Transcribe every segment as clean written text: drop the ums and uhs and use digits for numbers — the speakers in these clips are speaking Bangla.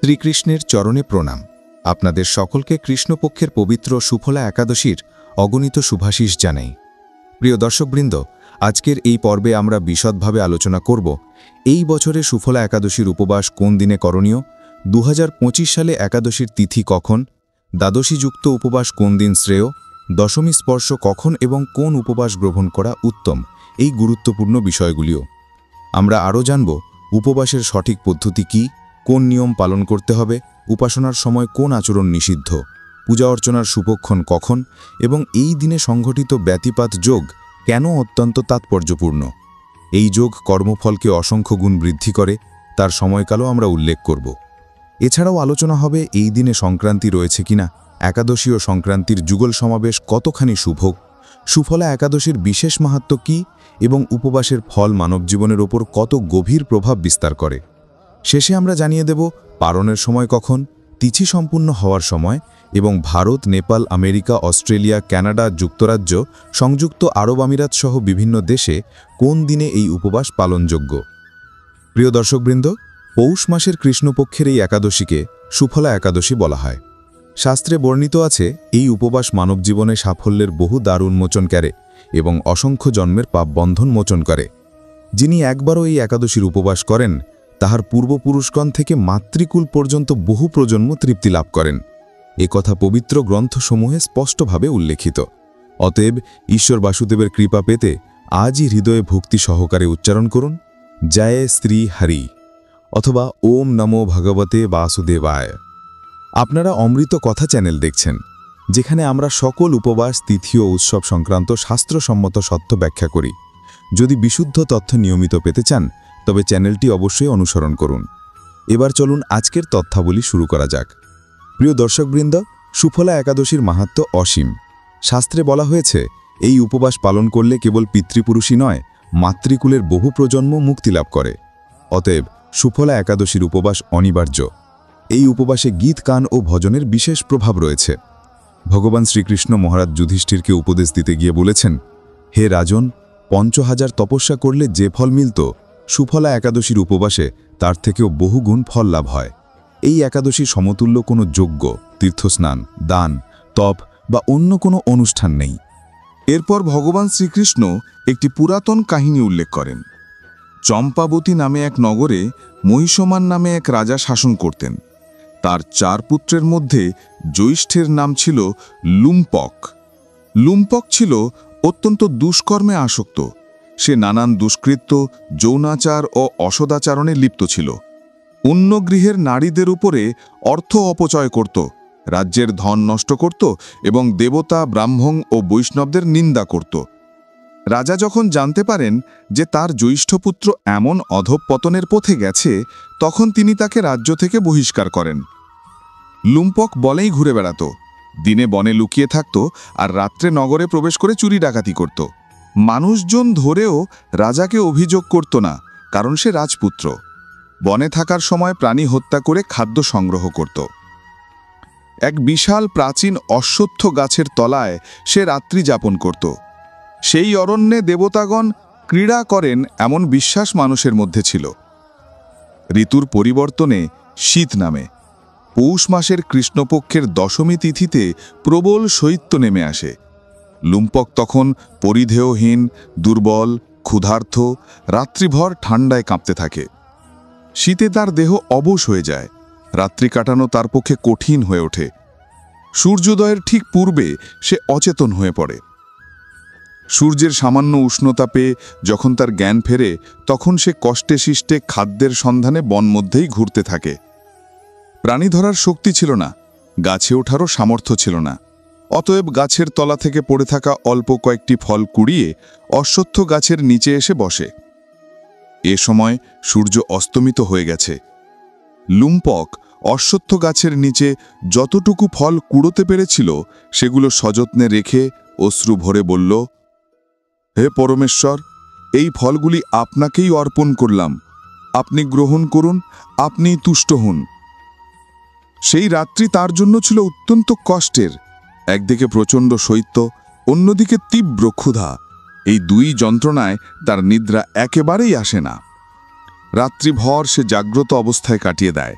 শ্রীকৃষ্ণের চরণে প্রণাম। আপনাদের সকলকে কৃষ্ণপক্ষের পবিত্র সুফলা একাদশীর অগণিত শুভাশিস জানাই। প্রিয় দর্শকবৃন্দ, আজকের এই পর্বে আমরা বিশদভাবে আলোচনা করব এই বছরে সুফলা একাদশীর উপবাস কোন দিনে করণীয়, 2025 সালে একাদশীর তিথি কখন, দ্বাদশীযুক্ত উপবাস কোন দিন শ্রেয়, দশমী স্পর্শ কখন এবং কোন উপবাস গ্রহণ করা উত্তম, এই গুরুত্বপূর্ণ বিষয়গুলিও আমরা আরও জানব। উপবাসের সঠিক পদ্ধতি কী, কোন নিয়ম পালন করতে হবে, উপাসনার সময় কোন আচরণ নিষিদ্ধ, পূজা অর্চনার সুপক্ষণ কখন এবং এই দিনে সংঘটিত ব্যতিপাত যোগ কেন অত্যন্ত তাৎপর্যপূর্ণ। এই যোগ কর্মফলকে অসংখ্য গুণ বৃদ্ধি করে, তার সময়কালও আমরা উল্লেখ করব। এছাড়াও আলোচনা হবে এই দিনে সংক্রান্তি রয়েছে কিনা, একাদশী ও সংক্রান্তির যুগল সমাবেশ কতখানি শুভ, সুফলা একাদশীর বিশেষ মাহাত্ম্য কী এবং উপবাসের ফল মানবজীবনের ওপর কত গভীর প্রভাব বিস্তার করে। শেষে আমরা জানিয়ে দেব পারণের সময় কখন, তিথি সম্পূর্ণ হওয়ার সময় এবং Bharat, Nepal, America, Australia, Canada, যুক্তরাজ্য, সংযুক্ত আরব আমিরাত সহ বিভিন্ন দেশে কোন দিনে এই উপবাস পালনযোগ্য। প্রিয় দর্শকবৃন্দ, পৌষ মাসের কৃষ্ণপক্ষের এই একাদশীকে সুফলা একাদশী বলা হয়। শাস্ত্রে বর্ণিত আছে এই উপবাস মানবজীবনে সাফল্যের বহু দ্বার উন্মোচন করে এবং অসংখ্য জন্মের পাপবন্ধন মোচন করে। যিনি একবারও এই একাদশীর উপবাস করেন তাহার পূর্বপুরুষগণ থেকে মাতৃকুল পর্যন্ত বহু প্রজন্ম তৃপ্তি লাভ করেন। এ কথা পবিত্র গ্রন্থসমূহে স্পষ্টভাবে উল্লেখিত। অতএব ঈশ্বর বাসুদেবের কৃপা পেতে আজই হৃদয়ে ভক্তি সহকারে উচ্চারণ করুন, জয় শ্রী হরি অথবা ওম নমো ভগবতে বাসুদেবায়। আপনারা অমৃত কথা চ্যানেল দেখছেন, যেখানে আমরা সকল উপবাস, তিথি ও উৎসব সংক্রান্ত শাস্ত্রসম্মত সত্য ব্যাখ্যা করি। যদি বিশুদ্ধ তথ্য নিয়মিত পেতে চান তবে চ্যানেলটি অবশ্যই অনুসরণ করুন। এবার চলুন আজকের তথ্যাবলী শুরু করা যাক। প্রিয় দর্শকবৃন্দ, সুফলা একাদশীর মাহাত্ম্য অসীম। শাস্ত্রে বলা হয়েছে এই উপবাস পালন করলে কেবল পিতৃপুরুষই নয়, মাতৃকুলের বহু প্রজন্ম মুক্তি লাভ করে। অতএব সুফলা একাদশীর উপবাস অনিবার্য। এই উপবাসে গীত, গান ও ভজনের বিশেষ প্রভাব রয়েছে। ভগবান শ্রীকৃষ্ণ মহারাজ যুধিষ্ঠিরকে উপদেশ দিতে গিয়ে বলেছেন, হে রাজন, ৫০০০ তপস্যা করলে যে ফল মিলত, সুফলা একাদশীর উপবাসে তার থেকেও বহুগুণ ফল লাভ হয়। এই একাদশীর সমতুল্য কোনো যজ্ঞ, তীর্থস্নান, দান, তপ বা অন্য কোনো অনুষ্ঠান নেই। এরপর ভগবান শ্রীকৃষ্ণ একটি পুরাতন কাহিনী উল্লেখ করেন। চম্পাবতী নামে এক নগরে মহিষমান নামে এক রাজা শাসন করতেন। তার 4 পুত্রের মধ্যে জ্যৈষ্ঠের নাম ছিল লুম্পক। লুম্পক ছিল অত্যন্ত দুষ্কর্মে আসক্ত। সে নানান দুষ্কৃত্য, যৌনাচার ও অসদাচরণে লিপ্ত ছিল। অন্য গৃহের নারীদের উপরে অর্থ অপচয় করত, রাজ্যের ধন নষ্ট করত এবং দেবতা, ব্রাহ্মণ ও বৈষ্ণবদের নিন্দা করত। রাজা যখন জানতে পারেন যে তার জ্যৈষ্ঠ পুত্র এমন অধঃপতনের পথে গেছে, তখন তিনি তাকে রাজ্য থেকে বহিষ্কার করেন। লুম্পক বলেই ঘুরে বেড়াত, দিনে বনে লুকিয়ে থাকত আর রাত্রে নগরে প্রবেশ করে চুরি ডাকাতি করত। মানুষজন ধরেও রাজাকে অভিযোগ করত না, কারণ সে রাজপুত্র। বনে থাকার সময় প্রাণী হত্যা করে খাদ্য সংগ্রহ করত। এক বিশাল প্রাচীন অশ্বত্থ গাছের তলায় সে রাত্রি যাপন করত। সেই অরণ্যে দেবতাগণ ক্রীড়া করেন এমন বিশ্বাস মানুষের মধ্যে ছিল। ঋতুর পরিবর্তনে শীত নামে। পৌষ মাসের কৃষ্ণপক্ষের দশমী তিথিতে প্রবল শৈত্য নেমে আসে। লুম্পক তখন পরিধেয়হীন, দুর্বল, ক্ষুধার্ত, রাত্রিভর ঠান্ডায় কাঁপতে থাকে। শীতে তার দেহ অবশ হয়ে যায়, রাত্রি কাটানো তার পক্ষে কঠিন হয়ে ওঠে। সূর্যোদয়ের ঠিক পূর্বে সে অচেতন হয়ে পড়ে। সূর্যের সামান্য উষ্ণতা পেয়ে যখন তার জ্ঞান ফেরে, তখন সে কষ্টে শিষ্টে খাদ্যের সন্ধানে বন মধ্যেই ঘুরতে থাকে। প্রাণী ধরার শক্তি ছিল না, গাছে ওঠারও সামর্থ্য ছিল না। অতএব গাছের তলা থেকে পড়ে থাকা অল্প কয়েকটি ফল কুড়িয়ে অশ্বত্থ গাছের নিচে এসে বসে। এ সময় সূর্য অস্তমিত হয়ে গেছে। লুম্পক অশ্বত্থ গাছের নিচে যতটুকু ফল কুড়োতে পেরেছিল সেগুলো সযত্নে রেখে অশ্রু ভরে বলল, হে পরমেশ্বর, এই ফলগুলি আপনাকেই অর্পণ করলাম, আপনি গ্রহণ করুন, আপনি তুষ্ট হন। সেই রাত্রি তার জন্য ছিল অত্যন্ত কষ্টের। একদিকে প্রচণ্ড শৈত্য, অন্যদিকে তীব্র ক্ষুধা। এই দুই যন্ত্রণায় তার নিদ্রা একেবারেই আসে না। রাত্রিভর সে জাগ্রত অবস্থায় কাটিয়ে দেয়।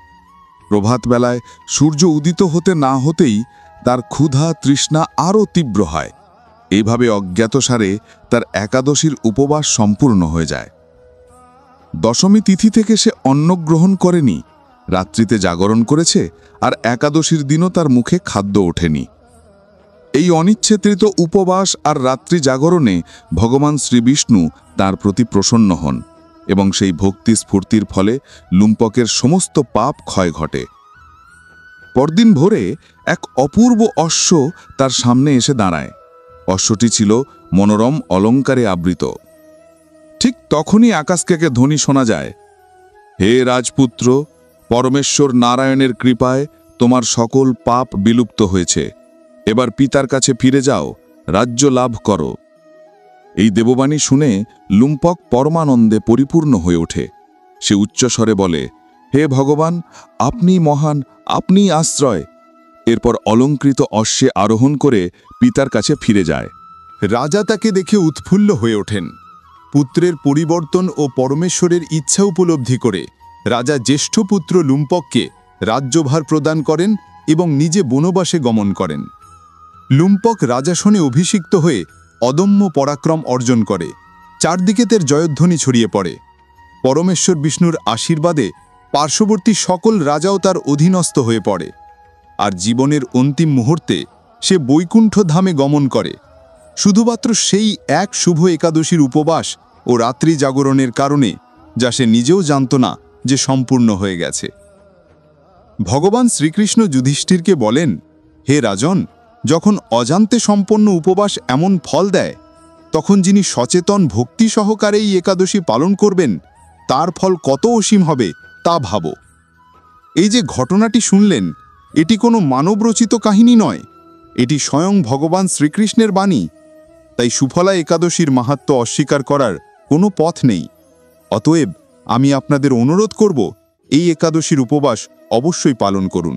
প্রভাতবেলায় সূর্য উদিত হতে না হতেই তার ক্ষুধা তৃষ্ণা আরও তীব্র হয়। এইভাবে অজ্ঞাতসারে তার একাদশীর উপবাস সম্পূর্ণ হয়ে যায়। দশমী তিথি থেকে সে অন্ন গ্রহণ করেনি, রাত্রিতে জাগরণ করেছে, আর একাদশীর দিনও তার মুখে খাদ্য ওঠেনি। এই অনিচ্ছেকৃত উপবাস আর রাত্রি জাগরণে ভগবান শ্রীবিষ্ণু তার প্রতি প্রসন্ন হন এবং সেই ভক্তি স্ফূর্তির ফলে লুম্পকের সমস্ত পাপ ক্ষয় ঘটে। পরদিন ভোরে এক অপূর্ব অশ্ব তার সামনে এসে দাঁড়ায়। অশ্বটি ছিল মনোরম অলঙ্কারে আবৃত। ঠিক তখনই আকাশ থেকে ধ্বনি শোনা যায়, হে রাজপুত্র, পরমেশ্বর নারায়ণের কৃপায় তোমার সকল পাপ বিলুপ্ত হয়েছে। এবার পিতার কাছে ফিরে যাও, রাজ্য লাভ করো। এই দেববাণী শুনে লুম্পক পরমানন্দে পরিপূর্ণ হয়ে ওঠে। সে উচ্চস্বরে বলে, হে ভগবান, আপনি মহান, আপনি আশ্রয়। এরপর অলঙ্কৃত অশ্বে আরোহণ করে পিতার কাছে ফিরে যায়। রাজা তাকে দেখে উৎফুল্ল হয়ে ওঠেন। পুত্রের পরিবর্তন ও পরমেশ্বরের ইচ্ছা উপলব্ধি করে রাজা জ্যেষ্ঠ পুত্র লুম্পককে রাজ্যভার প্রদান করেন এবং নিজে বনবাসে গমন করেন। লুম্পক রাজাসনে অভিষিক্ত হয়ে অদম্য পরাক্রম অর্জন করে। চারদিকে তার জয়ধ্বনি ছড়িয়ে পড়ে। পরমেশ্বর বিষ্ণুর আশীর্বাদে পার্শ্ববর্তী সকল রাজাও তার অধীনস্থ হয়ে পড়ে। আর জীবনের অন্তিম মুহূর্তে সে বৈকুণ্ঠ ধামে গমন করে, শুধুমাত্র সেই এক শুভ একাদশীর উপবাস ও রাত্রি জাগরণের কারণে, যা সে নিজেও জানত না যে সম্পূর্ণ হয়ে গেছে। ভগবান শ্রীকৃষ্ণ যুধিষ্ঠিরকে বলেন, হে রাজন, যখন অজান্তে সম্পন্ন উপবাস এমন ফল দেয়, তখন যিনি সচেতন ভক্তি সহকারে এই একাদশী পালন করবেন, তার ফল কত অসীম হবে তা ভাবো। এই যে ঘটনাটি শুনলেন, এটি কোনো মানবরচিত কাহিনী নয়, এটি স্বয়ং ভগবান শ্রীকৃষ্ণের বাণী। তাই সুফলা একাদশীর মাহাত্ম্য অস্বীকার করার কোনো পথ নেই। অতএব আমি আপনাদের অনুরোধ করব, এই একাদশীর উপবাস অবশ্যই পালন করুন।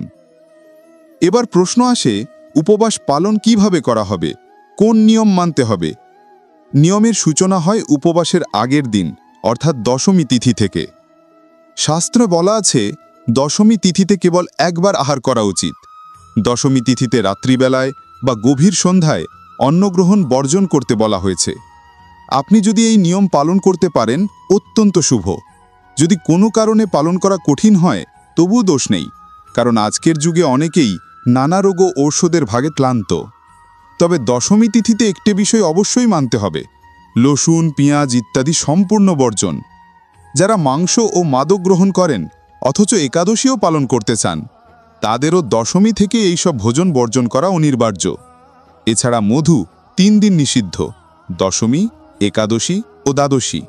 এবার প্রশ্ন আসে, উপবাস পালন কিভাবে করা হবে, কোন নিয়ম মানতে হবে? নিয়মের সূচনা হয় উপবাসের আগের দিন, অর্থাৎ দশমী তিথি থেকে। শাস্ত্রে বলা আছে, দশমী তিথিতে কেবল একবার আহার করা উচিত। দশমী তিথিতে রাত্রিবেলায় বা গভীর সন্ধ্যায় অন্নগ্রহণ বর্জন করতে বলা হয়েছে। আপনি যদি এই নিয়ম পালন করতে পারেন, অত্যন্ত শুভ। যদি কোনো কারণে পালন করা কঠিন হয়, তবুও দোষ নেই, কারণ আজকের যুগে অনেকেই নানা রোগ ও ঔষধের ভাগে ক্লান্ত। তবে দশমী তিথিতে একটি বিষয় অবশ্যই মানতে হবে, লসুন, পেঁয়াজ ইত্যাদি সম্পূর্ণ বর্জন। যারা মাংস ও মাদক গ্রহণ করেন অথচ একাদশীও পালন করতে চান, তাদেরও দশমী থেকে এইসব ভোজন বর্জন করা অনিবার্য। এছাড়া মধু 3 দিন নিষিদ্ধ, দশমী, একাদশী ও দ্বাদশী।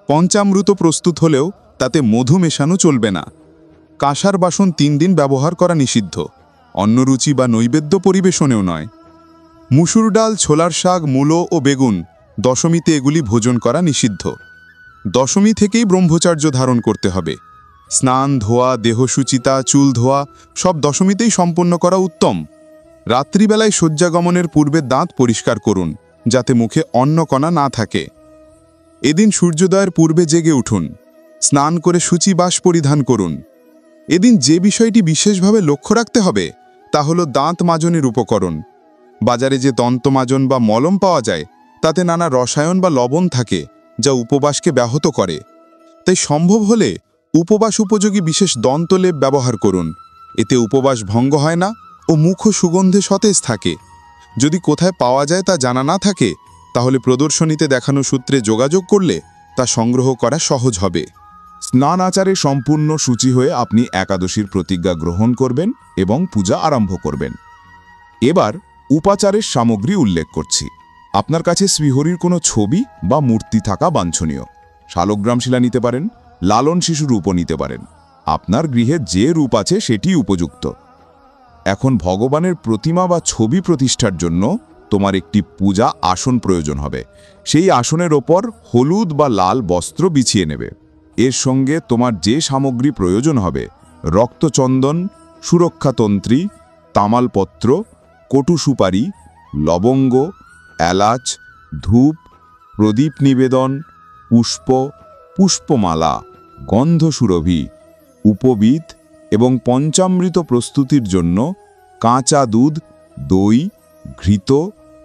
পঞ্চামৃত প্রস্তুত হলেও তাতে মধু মেশানো চলবে না। কাঁসার বাসন 3 দিন ব্যবহার করা নিষিদ্ধ, অন্নরুচি বা নৈবেদ্য পরিবেশনেও নয়। মুসুর ডাল, ছোলার শাক, মূলো ও বেগুন, দশমীতে এগুলি ভোজন করা নিষিদ্ধ। দশমী থেকেই ব্রহ্মচর্য ধারণ করতে হবে। স্নান, ধোয়া, দেহসুচিতা, চুল ধোয়া সব দশমীতেই সম্পন্ন করা উত্তম। রাত্রিবেলায় শয্যাগমনের পূর্বে দাঁত পরিষ্কার করুন, যাতে মুখে অন্নকণা না থাকে। এদিন সূর্যোদয়ের পূর্বে জেগে উঠুন, স্নান করে শুচিবাস পরিধান করুন। এদিন যে বিষয়টি বিশেষভাবে লক্ষ্য রাখতে হবে, তা হল দাঁত মাজনের উপকরণ। বাজারে যে দন্তমাজন বা মলম পাওয়া যায়, তাতে নানা রসায়ন বা লবণ থাকে, যা উপবাসকে ব্যাহত করে। তাই সম্ভব হলে উপবাস উপযোগী বিশেষ দন্তলেপ ব্যবহার করুন। এতে উপবাস ভঙ্গ হয় না ও মুখ সুগন্ধে সতেজ থাকে। যদি কোথায় পাওয়া যায় তা জানা না থাকে, তাহলে প্রদর্শনীতে দেখানো সূত্রে যোগাযোগ করলে তা সংগ্রহ করা সহজ হবে। স্নান আচারে সম্পূর্ণ সূচি হয়ে আপনি একাদশীর প্রতিজ্ঞা গ্রহণ করবেন এবং পূজা আরম্ভ করবেন। এবার উপাচারের সামগ্রী উল্লেখ করছি। আপনার কাছে শ্রীহরির কোনো ছবি বা মূর্তি থাকা বাঞ্ছনীয়। শালগ্রাম শিলা নিতে পারেন, লালন শিশু রূপও নিতে পারেন। আপনার গৃহে যে রূপ আছে সেটি উপযুক্ত। এখন ভগবানের প্রতিমা বা ছবি প্রতিষ্ঠার জন্য তোমার একটি পূজা আসন প্রয়োজন হবে। সেই আসনের ওপর হলুদ বা লাল বস্ত্র বিছিয়ে নেবে। এর সঙ্গে তোমার যে সামগ্রী প্রয়োজন হবে, রক্তচন্দন, সুরক্ষাতন্ত্রী, তামালপত্র, কটু সুপারি, লবঙ্গ, এলাচ, ধূপ, প্রদীপ নিবেদন, পুষ্প, পুষ্পমালা, গন্ধ সুরভি, উপবীত এবং পঞ্চামৃত প্রস্তুতির জন্য কাঁচা দুধ, দই, ঘৃত,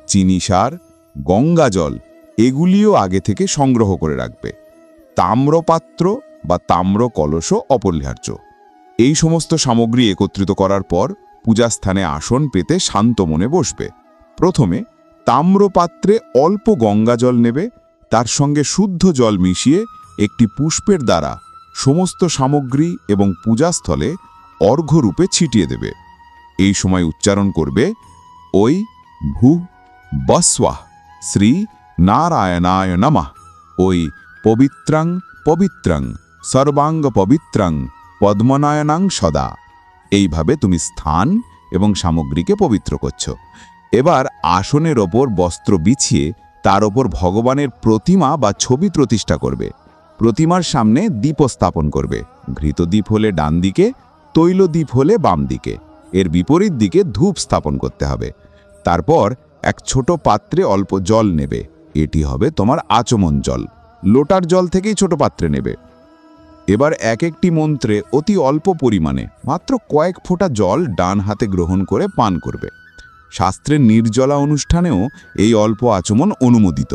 চিনি সার, গঙ্গাজল এগুলিও আগে থেকে সংগ্রহ করে রাখবে। তাম্রপাত্র বা তাম্র কলসও অপরিহার্য। এই সমস্ত সামগ্রী একত্রিত করার পর পূজাস্থানে আসন পেতে শান্ত মনে বসবে। প্রথমে তাম্রপাত্রে অল্প গঙ্গাজল নেবে, তার সঙ্গে শুদ্ধ জল মিশিয়ে একটি পুষ্পের দ্বারা সমস্ত সামগ্রী এবং পূজাস্থলে অর্ঘ্যরূপে ছিটিয়ে দেবে। এই সময় উচ্চারণ করবে ওই ভূ বস্বাহ শ্রী নারায়ণায় নমঃ, ওই পবিত্রাং পবিত্রাং সর্বাঙ্গ পবিত্রাং পদ্মনায়নাং সদা। এইভাবে তুমি স্থান এবং সামগ্রীকে পবিত্র করছো। এবার আসনের ওপর বস্ত্র বিছিয়ে তার ওপর ভগবানের প্রতিমা বা ছবি প্রতিষ্ঠা করবে। প্রতিমার সামনে দীপ স্থাপন করবে। ঘৃতদীপ হলে ডান দিকে, তৈলদীপ হলে বাম দিকে, এর বিপরীত দিকে ধূপ স্থাপন করতে হবে। তারপর এক ছোট পাত্রে অল্প জল নেবে, এটি হবে তোমার আচমন জল। লোটার জল থেকেই ছোট পাত্রে নেবে। এবার এক একটি মন্ত্রে অতি অল্প পরিমাণে মাত্র কয়েক ফোঁটা জল ডান হাতে গ্রহণ করে পান করবে। শাস্ত্রের নির্জলা অনুষ্ঠানেও এই অল্প আচমন অনুমোদিত।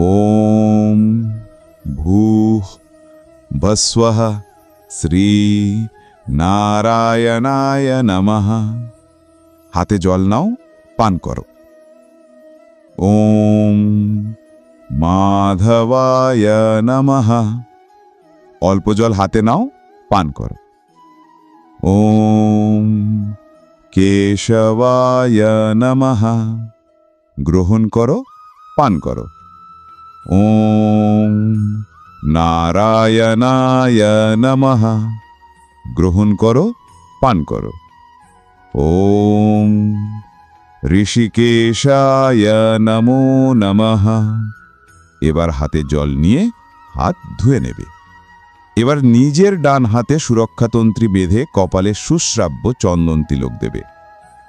ওম ভূঃ বস্বঃ শ্রী নারায়ণায় নমঃ। হাতে জল নাও, পান করো। ওম মাধবায় নমঃ। অল্প জল হাতে নাও, পান করো। ওম কেশবায় নমঃ। গ্রহণ করো, পান করো। ওম নারায়ণায় নমঃ। গ্রহণ করো, পান করো। ওম ঋষিকেশায় নমো নমঃ। এবার হাতে জল নিয়ে হাত ধুয়ে নেবে। এবার নিজের ডান হাতে সুরক্ষাতন্ত্রী বেঁধে কপালে সুশ্রাব্য চন্দন তিলক দেবে।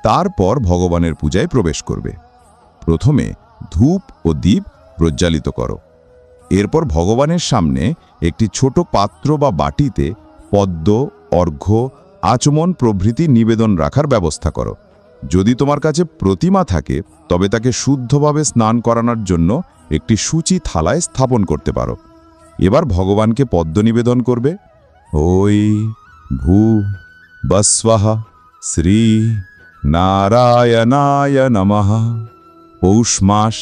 তারপর ভগবানের পূজায় প্রবেশ করবে। প্রথমে ধূপ ও দীপ প্রজ্বালিত করো। এরপর ভগবানের সামনে একটি ছোট পাত্র বা বাটিতে পদ্ম, অর্ঘ্য, আচমন প্রভৃতি নিবেদন রাখার ব্যবস্থা করো। যদি তোমার কাছে প্রতিমা থাকে তবে তাকে শুদ্ধভাবে স্নান করানোর জন্য একটি সূচি থালায় স্থাপন করতে পারো। এবার ভগবানকে পদ্ম নিবেদন করবে। ওই ভূ বস্বঃ শ্রী নারায়ণায় নমঃ। পৌষ মাস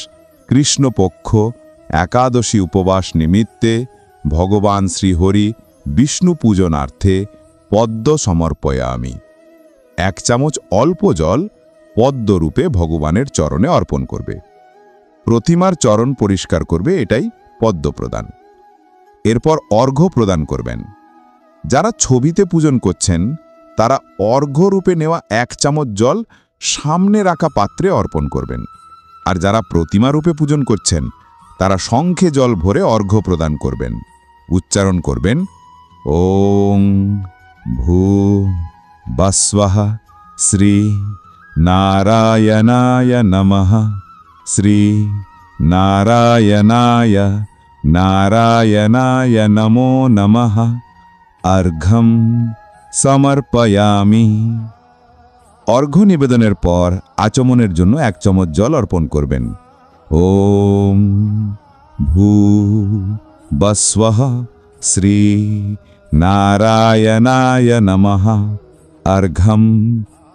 কৃষ্ণপক্ষ একাদশী উপবাস নিমিত্তে ভগবান শ্রীহরি বিষ্ণু পূজনার্থে পদ্ম সমর্পয়ামি। 1 চামচ অল্প জল পদ্মরূপে ভগবানের চরণে অর্পণ করবে। প্রতিমার চরণ পরিষ্কার করবে, এটাই পদ্ম প্রদান। এরপর অর্ঘ্য প্রদান করবেন। যারা ছবিতে পূজন করছেন তারা অর্ঘ্যরূপে নেওয়া 1 চামচ জল সামনে রাখা পাত্রে অর্পণ করবেন। আর যারা প্রতিমারূপে পূজন করছেন তারা শঙ্খে জল ভরে অর্ঘ্য প্রদান করবেন। উচ্চারণ করবেন ওং ভূ বস্বঃ শ্রী নারায়ণায় নমঃ। শ্রী নারায়ণায় নারায়ণায় নমো নমঃ। অর্ঘ্যম সমর্পয়ামি। অর্ঘ্য নিবেদনের পর আচমনের জন্য 1 চামচ জল অর্পণ করবেন। ওম ভূ বস্বঃ শ্রী নারায়ণায় নমঃ। অর্ঘ্যম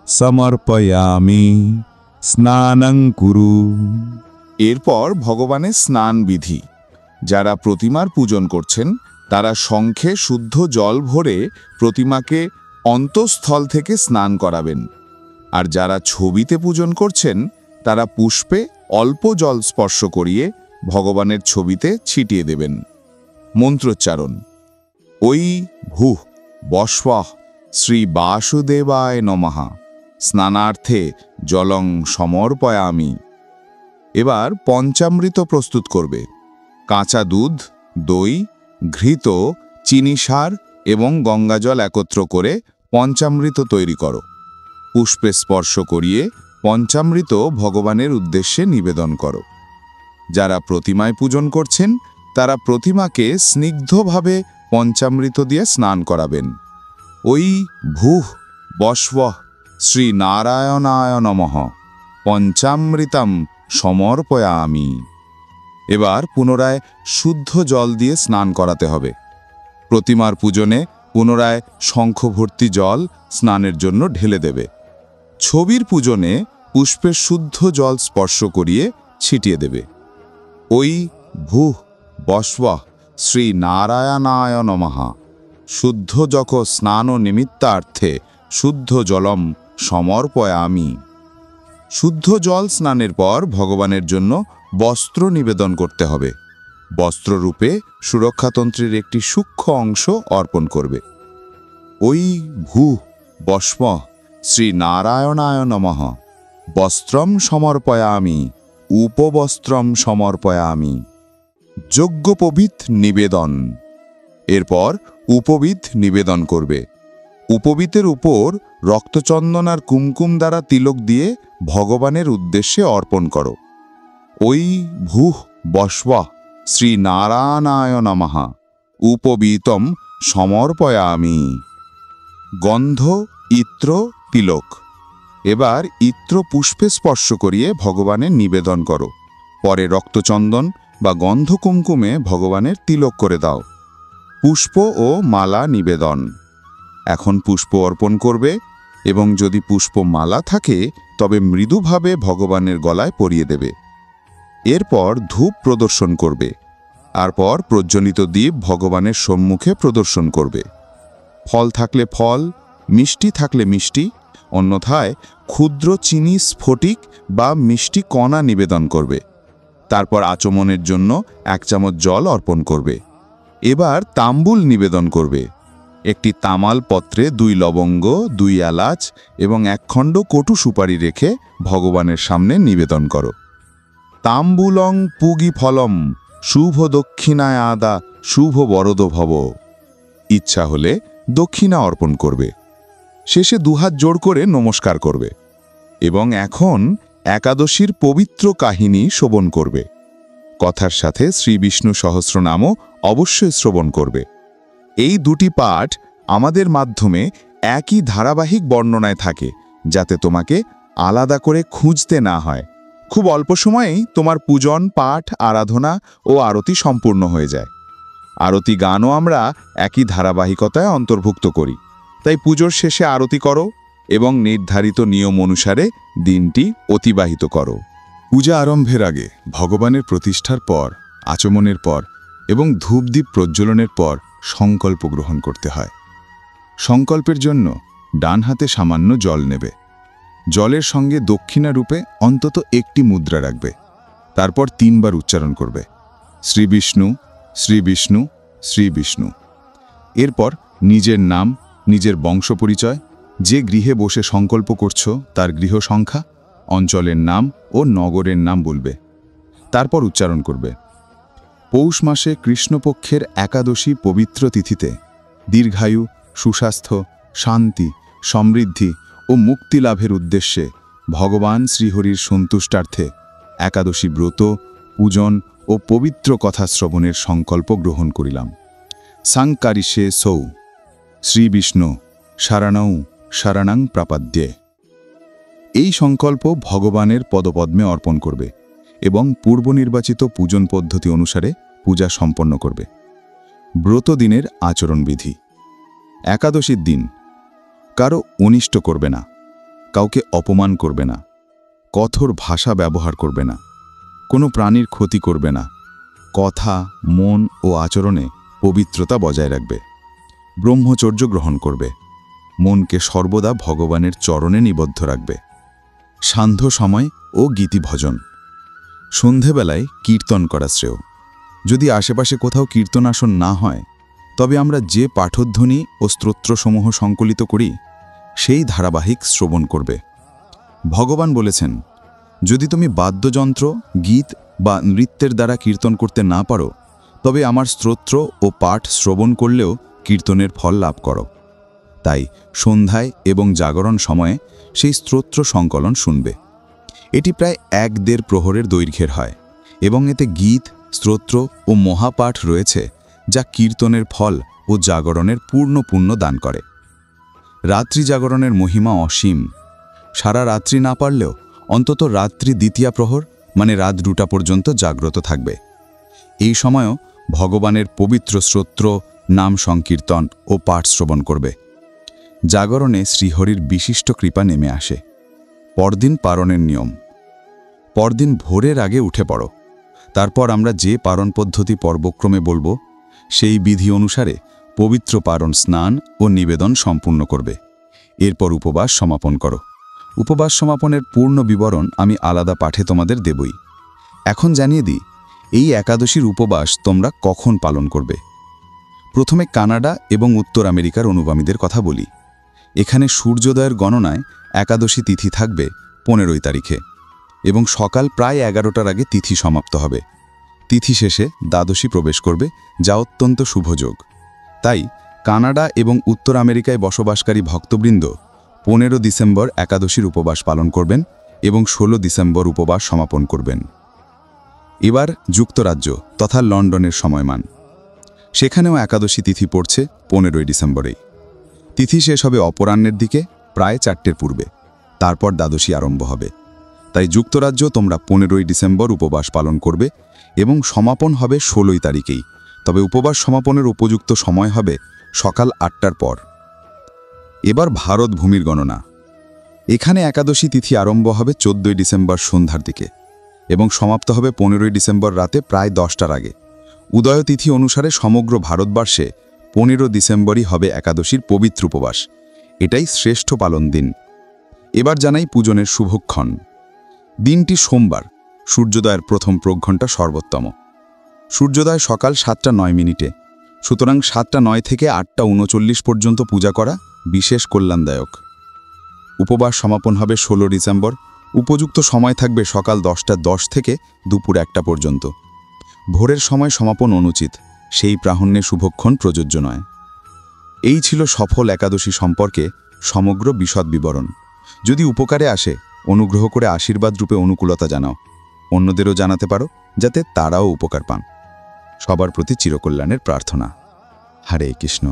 সমর্পয়ামি। স্নানং কুরু। এরপর ভগবানের স্নান বিধি। যারা প্রতিমার পূজন করছেন তারা শঙ্খে শুদ্ধ জল ভরে প্রতিমাকে অন্তঃস্থল থেকে স্নান করাবেন। আর যারা ছবিতে পূজন করছেন তারা পুষ্পে অল্প জল স্পর্শ করিয়ে ভগবানের ছবিতে ছিটিয়ে দেবেন। মন্ত্রোচ্চারণ ওই ভূ বস্বঃ শ্রী বাসুদেবায় নমঃ। স্নানার্থে জলং সমর্পয়ামি। এবার পঞ্চামৃত প্রস্তুত করবে। কাঁচা দুধ, দই, ঘৃত, চিনি সার এবং গঙ্গাজল একত্র করে পঞ্চামৃত তৈরি করো। পুষ্পে স্পর্শ করিয়ে পঞ্চামৃত ভগবানের উদ্দেশ্যে নিবেদন করো। যারা প্রতিমায় পূজন করছেন তারা প্রতিমাকে স্নিগ্ধভাবে পঞ্চামৃত দিয়ে স্নান করাবেন। ওই ভূঃ বস্বঃ শ্রীনারায়ণায় নমঃ পঞ্চামৃতম সমর্পয়ামি। এবার পুনরায় শুদ্ধ জল দিয়ে স্নান করাতে হবে। প্রতিমার পূজনে পুনরায় শঙ্খভর্তি জল স্নানের জন্য ঢেলে দেবে। ছবির পূজনে পুষ্পের শুদ্ধ জল স্পর্শ করিয়ে ছিটিয়ে দেবে। ওই ভূঃ বস্বঃ শ্রীনারায়ণায় নমঃ শুদ্ধ যখ স্নান নিমিত্তার্থে শুদ্ধ জলম সমর্পয়ামি। শুদ্ধ জল স্নানের পর ভগবানের জন্য বস্ত্র নিবেদন করতে হবে। বস্ত্ররূপে সুরক্ষাতন্ত্রের একটি সূক্ষ্ম অংশ অর্পণ করবে। ওই ভূঃ বস্বঃ শ্রীনারায়ণায় নমঃ বস্ত্রম সমর্পয়ামি উপবস্ত্রম সমর্পয়ামি। যজ্ঞোপবীত নিবেদন। এরপর উপবীত নিবেদন করবে। উপবীতের উপর রক্তচন্দন আর কুমকুম দ্বারা তিলক দিয়ে ভগবানের উদ্দেশ্যে অর্পণ করো। ওই ভূঃ বস্বঃ শ্রীনারায়ণায় নমঃ উপবীতম সমর্পয়ামি। গন্ধ ইত্র তিলক। এবার ইত্র পুষ্পে স্পর্শ করিয়ে ভগবানের নিবেদন করো। পরে রক্তচন্দন বা গন্ধ কুমকুমে ভগবানের তিলক করে দাও। পুষ্প ও মালা নিবেদন। এখন পুষ্প অর্পণ করবে এবং যদি পুষ্প মালা থাকে তবে মৃদুভাবে ভগবানের গলায় পরিয়ে দেবে। এরপর ধূপ প্রদর্শন করবে। তারপর প্রজ্বলিত দীপ ভগবানের সম্মুখে প্রদর্শন করবে। ফল থাকলে ফল, মিষ্টি থাকলে মিষ্টি, অন্যথায় ক্ষুদ্র চিনি স্ফটিক বা মিষ্টি কণা নিবেদন করবে। তারপর আচমনের জন্য 1 চামচ জল অর্পণ করবে। এবার তাম্বুল নিবেদন করবে। একটি তামাল পত্রে 2 লবঙ্গ, 2 এলাচ এবং 1 খণ্ড কটু সুপারি রেখে ভগবানের সামনে নিবেদন করো। তাম্বুলং পুগি ফলম শুভ দক্ষিণায় আদা শুভ বরদ ভব। ইচ্ছা হলে দক্ষিণা অর্পণ করবে। শেষে 2 হাত জোড় করে নমস্কার করবে এবং এখন একাদশীর পবিত্র কাহিনী শ্রবণ করবে। কথার সাথে শ্রী বিষ্ণু সহস্রনামও অবশ্যই শ্রবণ করবে। এই 2টি পাঠ আমাদের মাধ্যমে একই ধারাবাহিক বর্ণনায় থাকে, যাতে তোমাকে আলাদা করে খুঁজতে না হয়। খুব অল্প সময়েই তোমার পূজন, পাঠ, আরাধনা ও আরতি সম্পূর্ণ হয়ে যায়। আরতি গানও আমরা একই ধারাবাহিকতায় অন্তর্ভুক্ত করি। তাই পুজোর শেষে আরতি করো এবং নির্ধারিত নিয়ম অনুসারে দিনটি অতিবাহিত করো। পূজা আরম্ভের আগে ভগবানের প্রতিষ্ঠার পর, আচমনের পর এবং ধূপদীপ প্রজ্বলনের পর সংকল্প গ্রহণ করতে হয়। সংকল্পের জন্য ডান হাতে সামান্য জল নেবে। জলের সঙ্গে দক্ষিণা রূপে অন্তত একটি মুদ্রা রাখবে। তারপর 3 বার উচ্চারণ করবে, শ্রী বিষ্ণু শ্রী বিষ্ণু শ্রী বিষ্ণু। এরপর নিজের নাম, নিজের বংশ পরিচয়, যে গৃহে বসে সংকল্প করছো তার গৃহ সংখ্যা, অঞ্চলের নাম ও নগরের নাম বলবে। তারপর উচ্চারণ করবে, পৌষ মাসে কৃষ্ণপক্ষের একাদশী পবিত্র তিথিতে দীর্ঘায়ু, সুস্বাস্থ্য, শান্তি, সমৃদ্ধি ও মুক্তি লাভের উদ্দেশ্যে ভগবান শ্রীহরির সন্তুষ্টার্থে একাদশী ব্রত, পূজন ও পবিত্র কথা শ্রবণের সংকল্প গ্রহণ করিলাম। সাংকারিষে সৌ শ্রী বিষ্ণু শরণৌ শরণং প্রাপদ্যে। এই সংকল্প ভগবানের পদপদ্মে অর্পণ করবে এবং পূর্বনির্বাচিত পূজন পদ্ধতি অনুসারে পূজা সম্পন্ন করবে। ব্রত দিনের আচরণবিধি। একাদশীর দিন কারো অনিষ্ট করবে না, কাউকে অপমান করবে না, কঠোর ভাষা ব্যবহার করবে না, কোনো প্রাণীর ক্ষতি করবে না, কথা, মন ও আচরণে পবিত্রতা বজায় রাখবে। ব্রহ্মচর্য গ্রহণ করবে। মনকে সর্বদা ভগবানের চরণে নিবদ্ধ রাখবে। সান্ধ্য সময় ও গীতিভজন। সন্ধেবেলায় কীর্তন করা শ্রেয়। যদি আশেপাশে কোথাও কীর্তনাসন না হয়, তবে আমরা যে পাঠধ্বনি ও স্তোত্রসমূহ সংকলিত করি সেই ধারাবাহিক শ্রবণ করবে। ভগবান বলেছেন, যদি তুমি বাদ্যযন্ত্র, গীত বা নৃত্যের দ্বারা কীর্তন করতে না পারো, তবে আমার স্তোত্র ও পাঠ শ্রবণ করলেও কীর্তনের ফল লাভ করো। তাই সন্ধ্যায় এবং জাগরণ সময়ে সেই স্তোত্র সংকলন শুনবে। এটি প্রায় 1-1.5 প্রহরের দৈর্ঘ্যের হয় এবং এতে গীত, স্তোত্র ও মহাপাঠ রয়েছে, যা কীর্তনের ফল ও জাগরণের পূর্ণ দান করে। রাত্রি জাগরণের মহিমা অসীম। সারা রাত্রি না পারলেও অন্তত রাত্রি দ্বিতীয়া প্রহর মানে রাত 2টা পর্যন্ত জাগ্রত থাকবে। এই সময়ও ভগবানের পবিত্র স্তোত্র, নাম সংকীর্তন ও পাঠ শ্রবণ করবে। জাগরণে শ্রীহরির বিশিষ্ট কৃপা নেমে আসে। পরদিন পারণের নিয়ম। পরদিন ভোরের আগে উঠে পড়ো। তারপর আমরা যে পারণ পদ্ধতি পর্বক্রমে বলবো সেই বিধি অনুসারে পবিত্র পারণ স্নান ও নিবেদন সম্পূর্ণ করবে। এরপর উপবাস সমাপন করো। উপবাস সমাপনের পূর্ণ বিবরণ আমি আলাদা পাঠে তোমাদের দেবই। এখন জানিয়ে দিই এই একাদশীর উপবাস তোমরা কখন পালন করবে। প্রথমে কানাডা এবং উত্তর আমেরিকার অনুগামীদের কথা বলি। এখানে সূর্যোদয়ের গণনায় একাদশী তিথি থাকবে 15 তারিখে এবং সকাল প্রায় 11টার আগে তিথি সমাপ্ত হবে। তিথি শেষে দ্বাদশী প্রবেশ করবে, যা অত্যন্ত শুভযোগ। তাই কানাডা এবং উত্তর আমেরিকায় বসবাসকারী ভক্তবৃন্দ 15 ডিসেম্বর একাদশীর উপবাস পালন করবেন এবং 16 ডিসেম্বর উপবাস সমাপন করবেন। এবার যুক্তরাজ্য তথা লন্ডনের সময়মান। সেখানেও একাদশী তিথি পড়ছে 15 ডিসেম্বরেই। তিথি শেষ হবে অপরাহ্নের দিকে প্রায় 4টের পূর্বে। তারপর দ্বাদশী আরম্ভ হবে। তাই যুক্তরাজ্য তোমরা 15 ডিসেম্বর উপবাস পালন করবে এবং সমাপন হবে 16 তারিখেই। তবে উপবাস সমাপনের উপযুক্ত সময় হবে সকাল 8টার পর। এবার ভারত ভূমির গণনা। এখানে একাদশী তিথি আরম্ভ হবে 14 ডিসেম্বর সন্ধ্যার দিকে এবং সমাপ্ত হবে 15 ডিসেম্বর রাতে প্রায় 10টার আগে। উদয় তিথি অনুসারে সমগ্র ভারতবর্ষে 15 ডিসেম্বরই হবে একাদশীর পবিত্র উপবাস। এটাই শ্রেষ্ঠ পালন দিন। এবার জানাই পূজনের শুভক্ষণ। দিনটি সোমবার। সূর্যোদয়ের প্রথম প্রঘণ্টা সর্বোত্তম। সূর্যোদয় সকাল 7:09। সুতরাং 7:09 থেকে 8:39 পর্যন্ত পূজা করা বিশেষ কল্যাণদায়ক। উপবাস সমাপন হবে 16 ডিসেম্বর। উপযুক্ত সময় থাকবে সকাল 10:10 থেকে দুপুর 1টা পর্যন্ত। ভোরের সময় সমাপন অনুচিত, সেই প্রাহণ্যে শুভক্ষণ প্রযোজ্য নয়। এই ছিল সফল একাদশী সম্পর্কে সমগ্র বিশদ বিবরণ। যদি উপকারে আসে অনুগ্রহ করে আশীর্বাদ রূপে অনুকূলতা জানাও। অন্যদেরও জানাতে পারো যাতে তারাও উপকার পান। সবার প্রতি চিরকল্যাণের প্রার্থনা। হরে কৃষ্ণ।